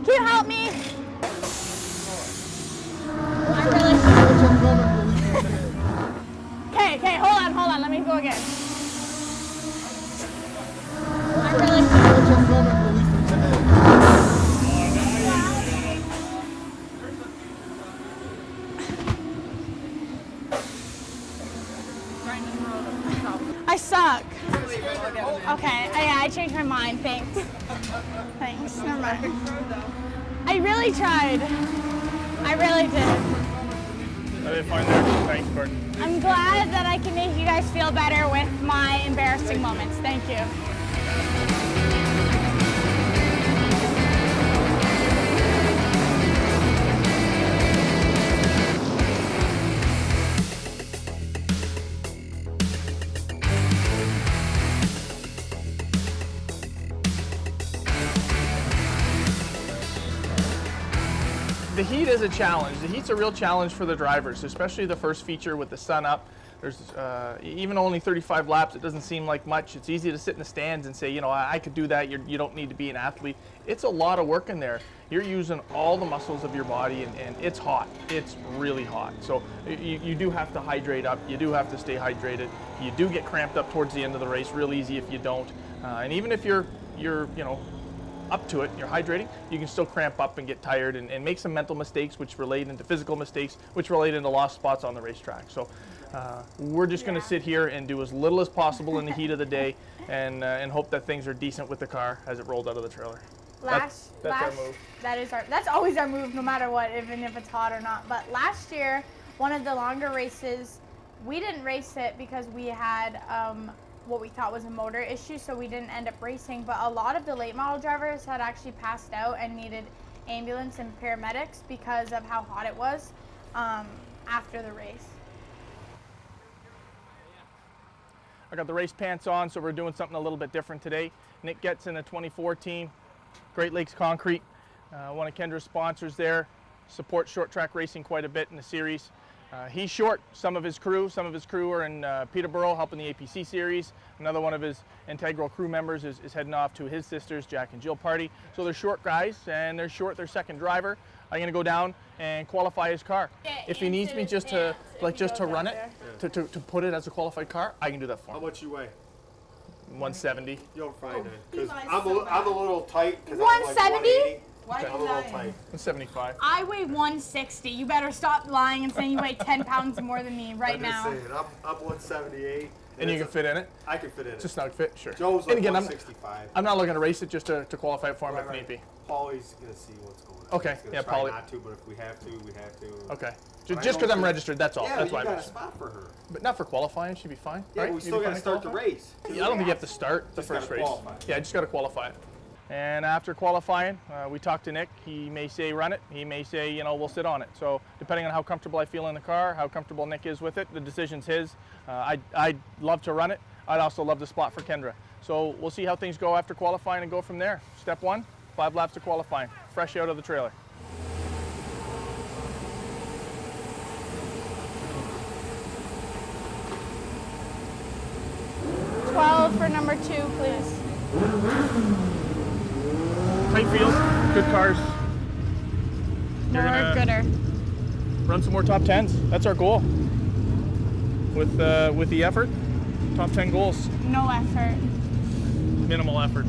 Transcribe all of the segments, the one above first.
Can you help me? I really should. Okay, hold on, let me go again. I really I suck. Okay, I changed my mind, thanks. Thanks, never mind. I really tried. I really did. I didn't find that. Thanks, Gordon. I'm glad that I can make you guys feel better with my embarrassing moments. Thank you. The heat is a challenge. The heat's a real challenge for the drivers, especially the first feature with the sun up. There's even only 35 laps, it doesn't seem like much. It's easy to sit in the stands and say, you know, I could do that. You don't need to be an athlete. It's a lot of work in there. You're using all the muscles of your body, and it's hot. It's really hot. So you do have to hydrate up. You do have to stay hydrated. You do get cramped up towards the end of the race, real easy if you don't. And even if you're you know, up to it, you're hydrating, you can still cramp up and get tired and make some mental mistakes which relate into physical mistakes, which relate into lost spots on the racetrack. So we're just going to sit here and do as little as possible in the heat of the day and hope that things are decent with the car as it rolls out of the trailer. That's our move. That's always our move, no matter what, even if it's hot or not. But last year, one of the longer races, we didn't race it because we had what we thought was a motor issue, so we didn't end up racing. But a lot of the late model drivers had actually passed out and needed ambulance and paramedics because of how hot it was after the race. I got the race pants on, so we're doing something a little bit different today. Nick gets in a 2014 Great Lakes Concrete, one of Kendra's sponsors there, supports short track racing quite a bit in the series. He's short some of his crew are in Peterborough helping the APC series. Another one of his integral crew members is heading off to his sisters, Jack and Jill party. So they're short guys and they're short their second driver. I'm gonna go down and qualify his car. If he needs me just to run it, to put it as a qualified car, I can do that for him. How much you weigh? 170. You'll find it. Because I'm a little tight. 170? I'm a little tight. 175. I weigh 160. You better stop lying and saying you weigh 10 pounds more than me right now. I'm just saying, I'm 178. And you can fit in it? I can fit in it. It's a snug fit, sure. Joe's like 165. I'm not looking to race it just to qualify it for him if need be. Paulie's going to see what's going on. Okay, He's yeah, try Paulie. not to, but if we have to, we have to. Okay. Just because I'm registered, that's all. Yeah, that's you why got a spot for her. But not for qualifying, she'd be fine. Yeah, right? but we still got to start the race. Yeah, I don't think you have to start the first race. Qualify. Yeah, just got to qualify it. And after qualifying, we talked to Nick. He may say run it. He may say, you know, we'll sit on it. So depending on how comfortable I feel in the car, how comfortable Nick is with it, the decision's his. I'd love to run it. I'd also love the spot for Kendra. So we'll see how things go after qualifying and go from there. Step 1, 5 laps of qualifying, fresh out of the trailer. For number 2, please. Tight field, good cars. More gooder. Run some more top 10s. That's our goal. With the effort, top 10 goals. No effort. Minimal effort.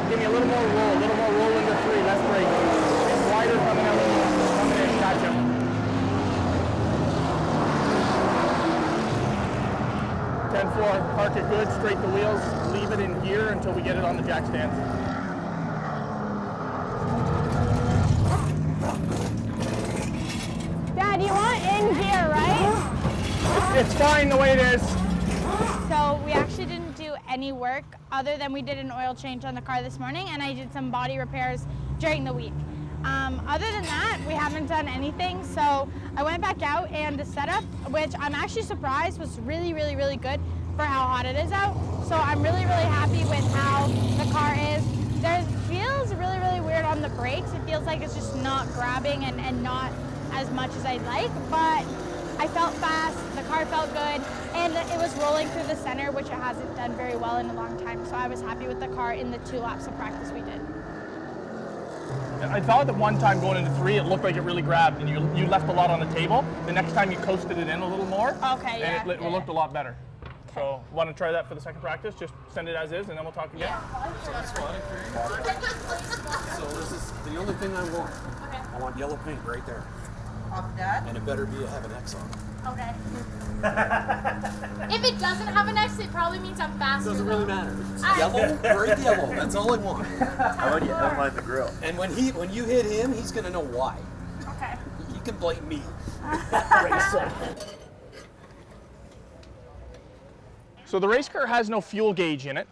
Give me a little more roll into 3, less brake. And wider coming in, gotcha. Park it good, straight the wheels, leave it in gear until we get it on the jack stands. It's fine the way it is. So we actually didn't do any work other than we did an oil change on the car this morning, and I did some body repairs during the week. Other than that, we haven't done anything. So I went back out, and the setup, which I'm actually surprised was really, really, really good for how hot it is out. So I'm really, really happy with how the car is. It feels really, really weird on the brakes. It feels like it's just not grabbing and not as much as I'd like, but I felt fast, the car felt good, and it was rolling through the center, which it hasn't done very well in a long time. So I was happy with the car in the 2 laps of practice we did. I thought that one time going into 3, it looked like it really grabbed, and you left a lot on the table. The next time you coasted it in a little more, Okay, yeah. and it looked a lot better. So, want to try that for the second practice? Just send it as is, and then we'll talk again. So this is the only thing I want. Okay. I want yellow paint right there. Off that? And it better have an X on it. Okay. If it doesn't have an X, it probably means I'm It faster. doesn't really matter. It's yellow, bright yellow. That's all I want. How about you outline the grill? And when you hit him, he's gonna know why. Okay. You can blame me. So the race car has no fuel gauge in it.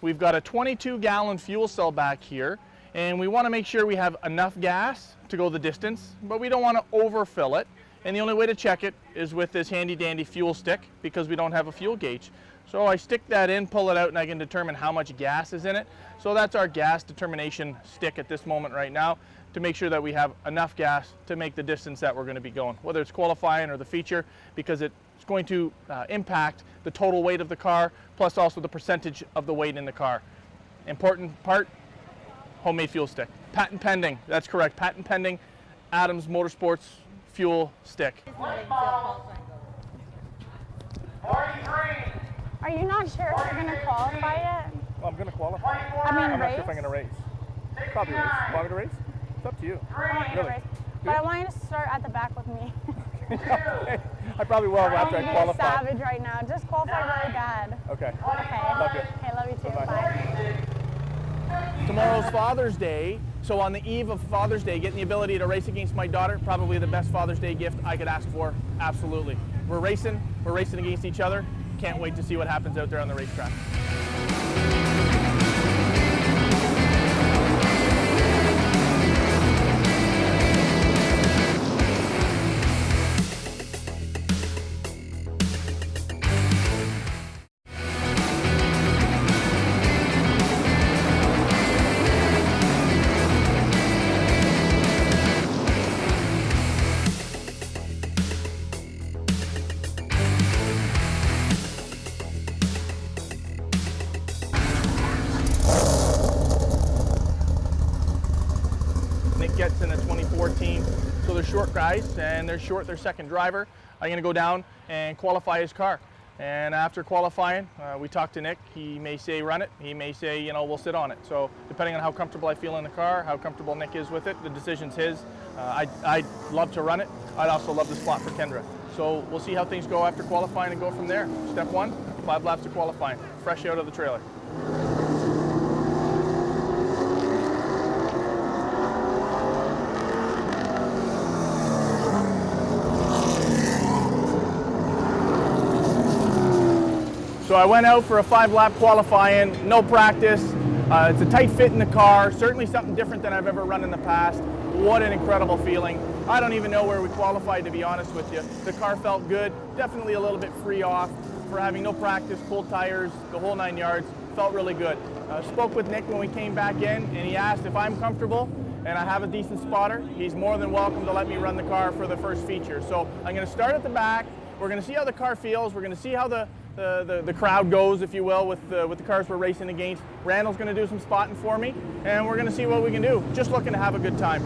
We've got a 22-gallon fuel cell back here, and we want to make sure we have enough gas to go the distance, but we don't want to overfill it. And the only way to check it is with this handy-dandy fuel stick, because we don't have a fuel gauge. So I stick that in, pull it out, and I can determine how much gas is in it. So that's our gas determination stick at this moment right now, to make sure that we have enough gas to make the distance that we're going to be going, whether it's qualifying or the feature, because it's going to impact the total weight of the car, plus also the percentage of the weight in the car. Important part, homemade fuel stick. Patent pending, that's correct, patent pending, Adams Motorsports fuel stick. Are you not sure if you're going to qualify yet? Well, I'm going to qualify. I mean, I'm not race? sure if I'm going to race. Probably race. Want me to race? It's up to you. I want you to Really? race. But I want you to start at the back with me. I probably will after I You're qualify. savage right now. Just qualify really bad. Okay. Okay. Love you. Okay, love you too. Bye-bye. Bye. Tomorrow's Father's Day, so on the eve of Father's Day, getting the ability to race against my daughter, probably the best Father's Day gift I could ask for, absolutely. We're racing against each other. Can't wait to see what happens out there on the racetrack. Nick gets in a 2014, so they're short guys, and they're short their second driver. I'm gonna go down and qualify his car. And after qualifying, we talk to Nick. He may say run it, he may say, you know, we'll sit on it. So depending on how comfortable I feel in the car, how comfortable Nick is with it, the decision's his. I'd love to run it. I'd also love the spot for Kendra. So we'll see how things go after qualifying and go from there. Step 1, 5 laps of qualifying, fresh out of the trailer. So I went out for a 5-lap qualifying, no practice. It's a tight fit in the car, certainly something different than I've ever run in the past. What an incredible feeling. I don't even know where we qualified, to be honest with you. The car felt good, definitely a little bit free off for having no practice, cold tires, the whole 9 yards. Felt really good. Spoke with Nick when we came back in, and he asked if I'm comfortable and I have a decent spotter. He's more than welcome to let me run the car for the first feature. So I'm going to start at the back. We're going to see how the car feels. We're going to see how the crowd goes, if you will, with the cars we're racing against. Randall's going to do some spotting for me, and we're going to see what we can do. Just looking to have a good time.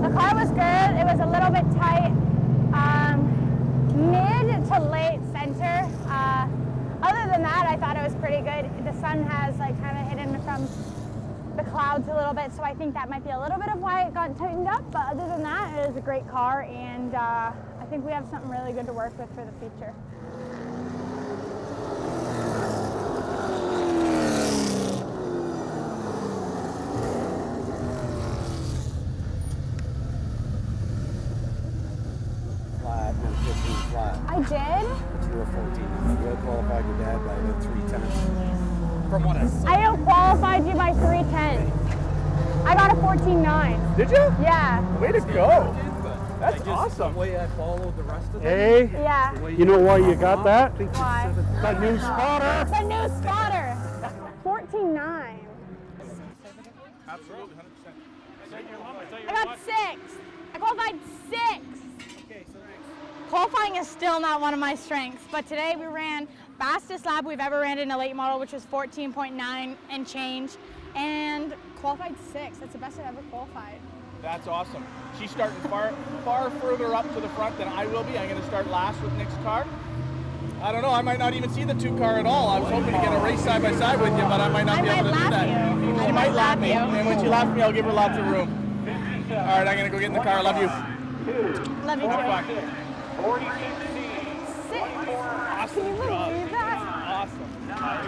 The car was good. It was a little bit tight. Mid to late center. Other than that, I thought it was pretty good. The sun has like kind of hidden from the clouds a little bit, so I think that might be a little bit of why it got tightened up. But other than that, it is a great car, and I think we have something really good to work with for the future. did? You were 14. You had qualified your dad by about 3 tenths. From what I saw. I out-qualified you by 3/10. I got a 14.9. Did you? Yeah. Way to go. That's awesome. The way I followed the rest of them. Hey, Yeah. you know why you got that? Why? The new spotter. The new spotter. 14.9. Absolutely, 100%. I got 6. I qualified 6. Qualifying is still not one of my strengths, but today we ran fastest lap we've ever ran in a late model, which was 14.9 and change, and qualified 6. That's the best I've ever qualified. That's awesome. She's starting far further up to the front than I will be. I'm going to start last with Nick's car. I don't know. I might not even see the 2 car at all. I was hoping to get a race side by side with you, but I might not be able to do that. I She might lap me, you. and when she laps me, I'll give her lots of room. All right, I'm going to go get in the car. I love you. Love you Fuck. too. 6. Awesome Can you job. believe that? Awesome. I'm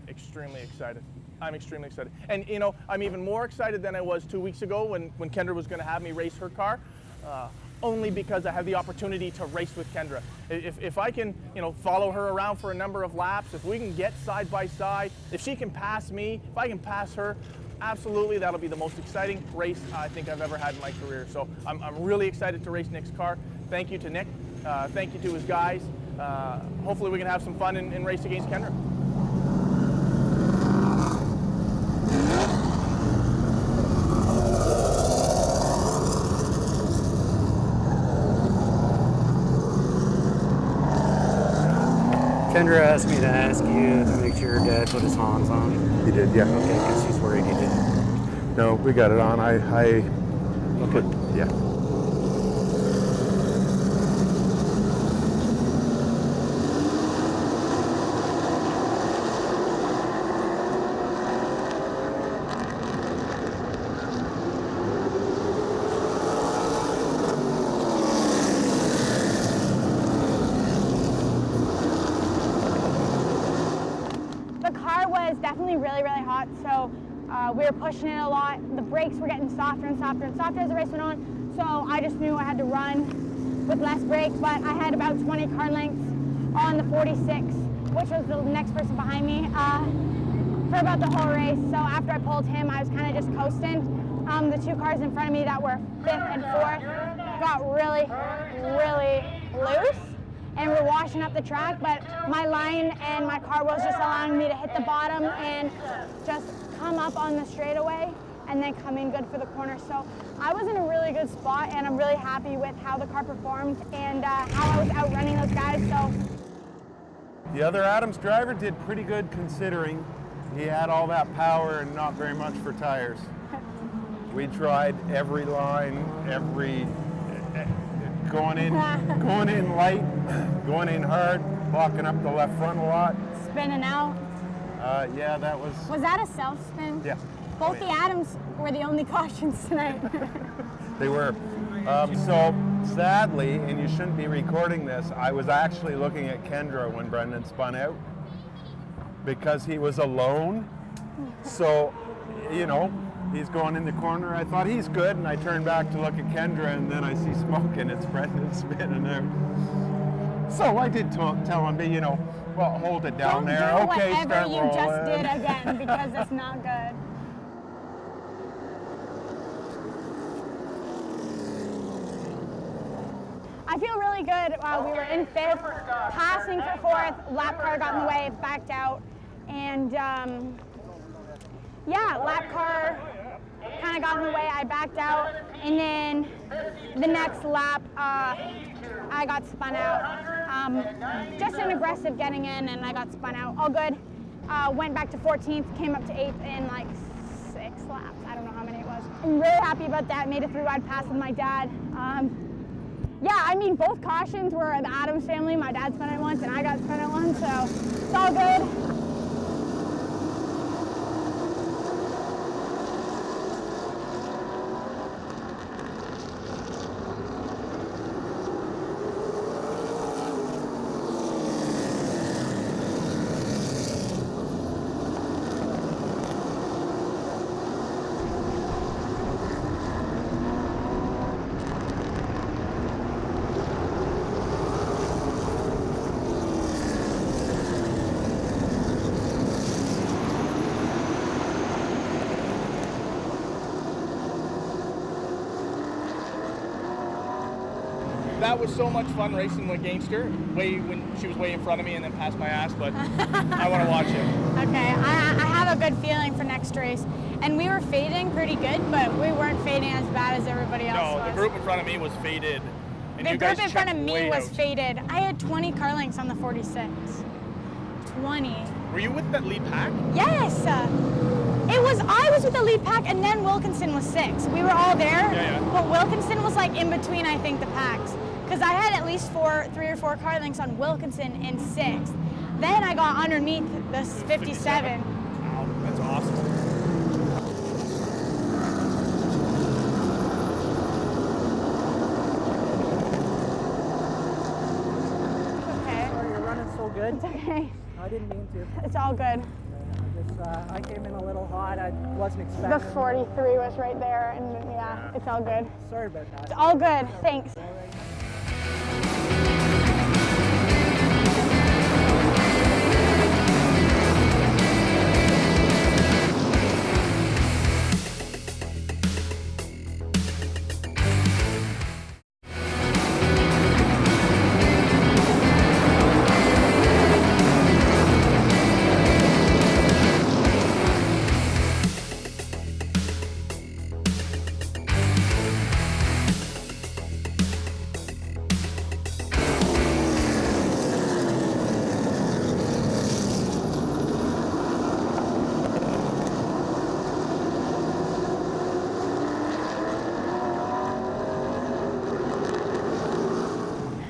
extremely excited. I'm extremely excited. And you know, I'm even more excited than I was 2 weeks ago when Kendra was going to have me race her car. Only because I have the opportunity to race with Kendra. If I can, you know, follow her around for a number of laps, if we can get side by side, if she can pass me, if I can pass her, absolutely, that'll be the most exciting race I think I've ever had in my career. So I'm really excited to race Nick's car. Thank you to Nick. Thank you to his guys. Hopefully we can have some fun and race against Kendra. Kendra asked me to ask you to make sure your dad put his Hans on. He did, yeah. Okay, because she's worried he didn't. No, we got it on. I put, yeah. The car was definitely really hot, so we were pushing it a lot. The brakes were getting softer and softer and softer as the race went on, so I just knew I had to run with less brakes, but I had about 20 car lengths on the 46, which was the next person behind me, for about the whole race. So after I pulled him, I was kind of just coasting. The 2 cars in front of me that were 5th and 4th got really loose, and we're washing up the track, but my line and my car was just allowing me to hit the bottom and just come up on the straightaway and then come in good for the corner. So I was in a really good spot, and I'm really happy with how the car performed and how I was outrunning those guys. So The other Adams driver did pretty good considering he had all that power and not very much for tires. We tried every line, going in light, going in hard, locking up the left front a lot. spinning out. Yeah, that was. Was that a self-spin? Yeah. Both the Adams were the only cautions tonight. They were. So sadly, and you shouldn't be recording this, I was actually looking at Kendra when Brendan spun out because he was alone. So, you know, he's going in the corner. I thought he's good, and I turned back to look at Kendra, and then I see smoke, and it's Brendan spinning out. So I did tell him, you know, well, hold it down Don't there. do Okay, whatever start you rolling. just did again, because it's not good. I feel really good. We were in 5th, passing for 4th, lap car got in the way, backed out, and yeah, lap car kind of got in the way, I backed out, and then the next lap, I got spun out. Just an aggressive getting in, and I got spun out. All good. Went back to 14th, came up to 8th in like 6 laps. I don't know how many it was. I'm really happy about that. Made a 3-wide pass with my dad. Yeah, I mean, both cautions were the Adams family. My dad spun it once, and I got spun it once, so it's all good. That was so much fun racing against her, when she was way in front of me and then passed my ass, but I want to watch it. Okay, I have a good feeling for next race. And we were fading pretty good, but we weren't fading as bad as everybody else No, was. the group in front of me was faded. And The you guys group in front of checked me way was out. faded. I had 20 car lengths on the 46. 20. Were you with that lead pack? Yes! I was with the lead pack, and then Wilkinson was 6. We were all there, Yeah. but Wilkinson was like in between, I think, the packs. Because I had at least 3 or 4 car lengths on Wilkinson in 6th. Then I got underneath the 57. Wow, that's awesome. Okay. Sorry, you're running so good. It's okay. I didn't mean to. It's all good. I came in a little hot. I wasn't expecting. The 43 was right there, and yeah, it's all good. Sorry about that. It's all good. Thanks.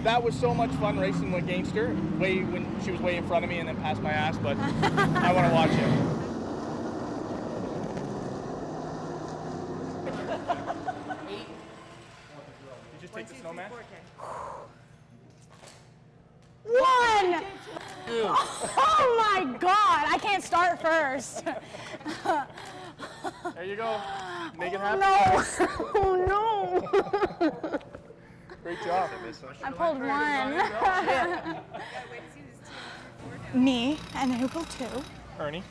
That was so much fun racing against her, when she was way in front of me and then passed my ass, but I want to watch it. You just take the snowman? 1! Oh my God! I can't start first. There you go. Make it happen. No! Oh no! Great job. I pulled 1. Me, and then who pulled 2? Ernie,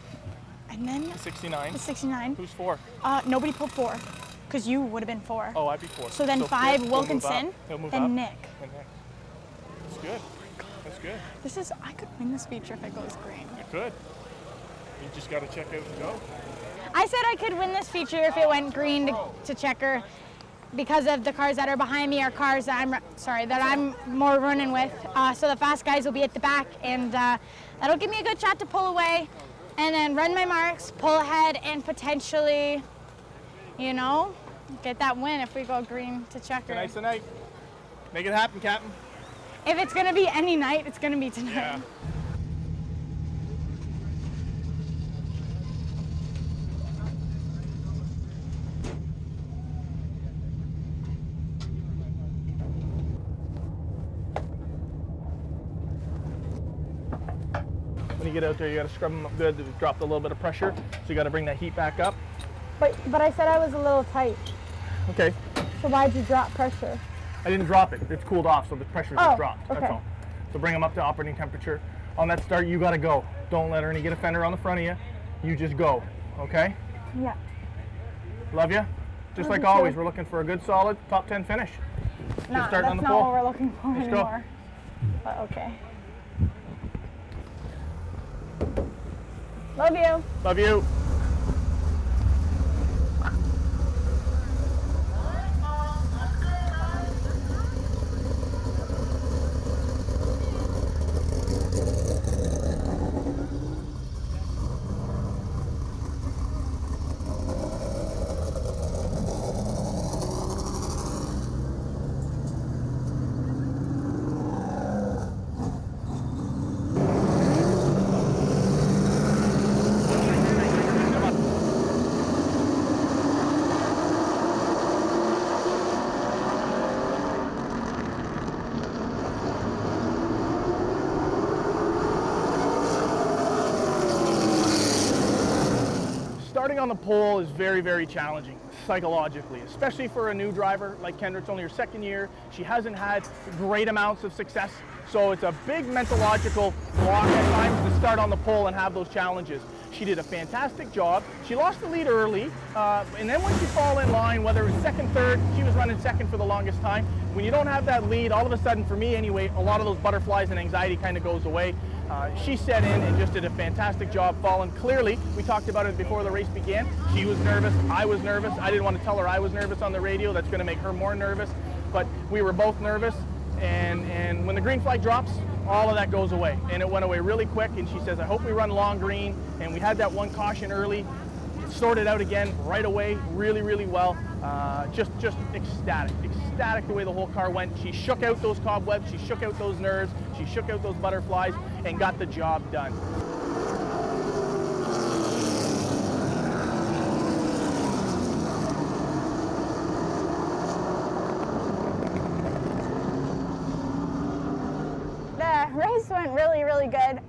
And then 69. the 69. Who's 4? Nobody pulled 4, because you would have been 4. Oh, I'd be 4. So then 5, fifth, he'll move Wilkinson, up. He'll move then up. Nick. And Nick. That's good. That's good. I could win this feature if it goes green. You could. You just got to check out and go. I said I could win this feature if it went green to checker, because of the cars that are behind me are cars that I'm more running with. So the fast guys will be at the back, and that'll give me a good shot to pull away, and then run my marks, pull ahead, and potentially, get that win if we go green to checker. Tonight's the night. Make it happen, Captain. If it's gonna be any night, it's gonna be tonight. Yeah. When you get out there, you got to scrub them up good. They've dropped a little bit of pressure, so you got to bring that heat back up. But I said I was a little tight. Okay. So why'd you drop pressure? I didn't drop it. It's cooled off, so the pressure just dropped. okay. That's all. So bring them up to operating temperature. On that start, you got to go. Don't let Ernie get a fender on the front of you. You just go, okay? Yeah. Love you. Just like you always, too. we're looking for a good, solid top 10 finish. Nah, starting that's on the not pole. what we're looking for Let's go. anymore. But okay. Love you. Love you. Starting on the pole is very, very challenging psychologically, especially for a new driver like Kendra. It's only her second year. She hasn't had great amounts of success, so it's a big mentological block at times to start on the pole and have those challenges. She did a fantastic job. She lost the lead early, and then once you fall in line, whether it was second, third, she was running second for the longest time. When you don't have that lead, all of a sudden, for me anyway, a lot of those butterflies and anxiety kind of goes away. She set in and just did a fantastic job falling. Clearly, we talked about it before the race began. She was nervous, I was nervous. I didn't want to tell her I was nervous on the radio. That's going to make her more nervous. But we were both nervous, and when the green flag drops, all of that goes away. And it went away really quick, and she says, I hope we run long green. And we had that one caution early, sorted out again right away, really, really well. Just ecstatic the way the whole car went. She shook out those cobwebs, she shook out those nerves, she shook out those butterflies, and got the job done. The race went really, really good.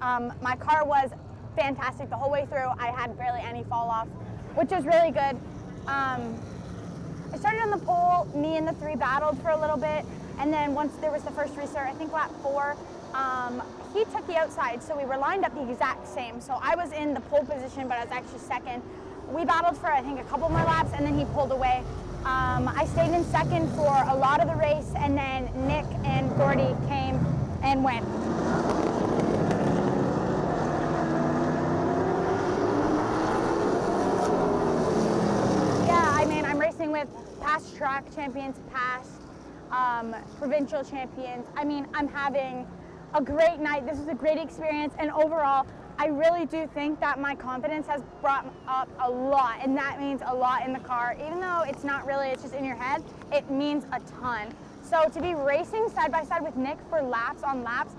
My car was fantastic the whole way through. I had barely any fall off, which was really good. I started on the pole, me and the 3 battled for a little bit, and then once there was the first restart, I think lap 4, he took the outside, so we were lined up the exact same. So I was in the pole position, but I was actually second. We battled for, I think, a couple more laps, and then he pulled away. I stayed in second for a lot of the race, and then Nick and Gordy came and went. Yeah, I mean, I'm racing with past track champions, past provincial champions. I mean, I'm having a great night. This is a great experience, and overall, I really do think that my confidence has brought up a lot, and that means a lot in the car. Even though it's not really, it's just in your head, it means a ton. So to be racing side by side with Nick for laps on laps,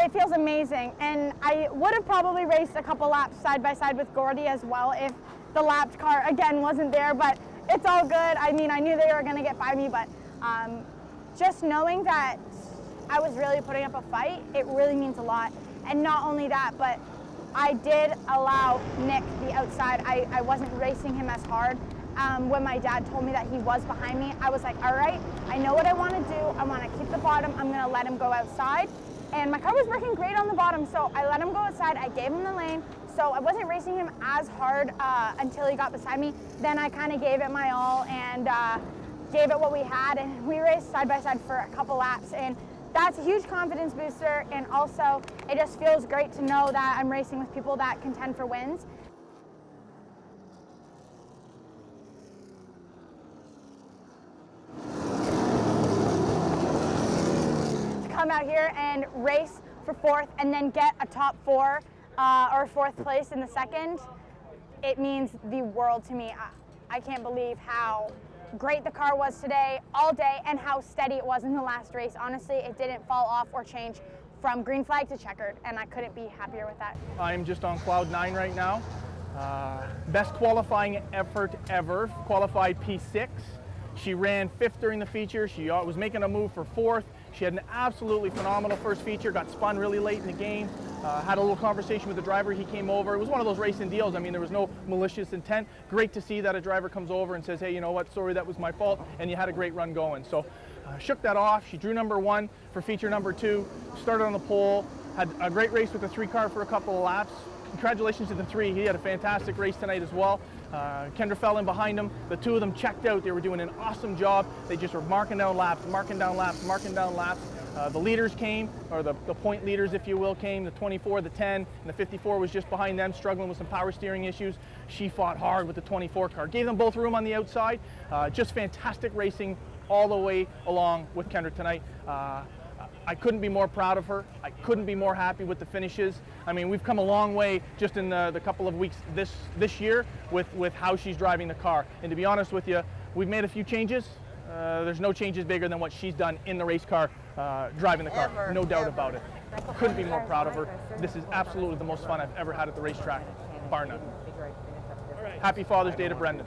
it feels amazing. And I would have probably raced a couple laps side by side with Gordy as well if the lapped car again wasn't there, but it's all good. I mean, I knew they were gonna get by me, but just knowing that I was really putting up a fight, it really means a lot. And not only that, but I did allow Nick the outside. I wasn't racing him as hard. When my dad told me that he was behind me, I was like, all right, I know what I want to do. I want to keep the bottom. I'm going to let him go outside. And my car was working great on the bottom, so I let him go outside. I gave him the lane. So I wasn't racing him as hard until he got beside me. Then I kind of gave it my all and gave it what we had. And we raced side by side for a couple laps. And that's a huge confidence booster. And also, it just feels great to know that I'm racing with people that contend for wins. Come out here and race for 4th and then get a top 4 or 4th place in the second, it means the world to me. I can't believe how great the car was today, all day, and how steady it was in the last race. Honestly, it didn't fall off or change from green flag to checkered, and I couldn't be happier with that. I'm just on cloud 9 right now. Best qualifying effort ever, qualified P6. She ran 5th during the feature. She was making a move for 4th. She had an absolutely phenomenal first feature, got spun really late in the game. Had a little conversation with the driver. He came over. It was one of those racing deals. I mean, there was no malicious intent. Great to see that a driver comes over and says, hey, you know what, sorry, that was my fault, and you had a great run going. So shook that off. She drew number 1 for feature number 2, started on the pole, had a great race with the 3 car for a couple of laps. Congratulations to the 3. He had a fantastic race tonight as well. Kendra fell in behind him. The 2 of them checked out. They were doing an awesome job. They just were marking down laps, marking down laps, marking down laps. The leaders came, or the point leaders, if you will, came. The 24, the 10, and the 54 was just behind them, struggling with some power steering issues. She fought hard with the 24 car. Gave them both room on the outside. Just fantastic racing all the way along with Kendra tonight. I couldn't be more proud of her. I couldn't be more happy with the finishes. I mean, we've come a long way just in the couple of weeks this year with how she's driving the car. And to be honest with you, we've made a few changes. There's no changes bigger than what she's done in the race car, driving the car. No doubt about it. Couldn't be more proud of her. This is absolutely the most fun I've ever had at the racetrack, bar none. Happy Father's Day to Brendan.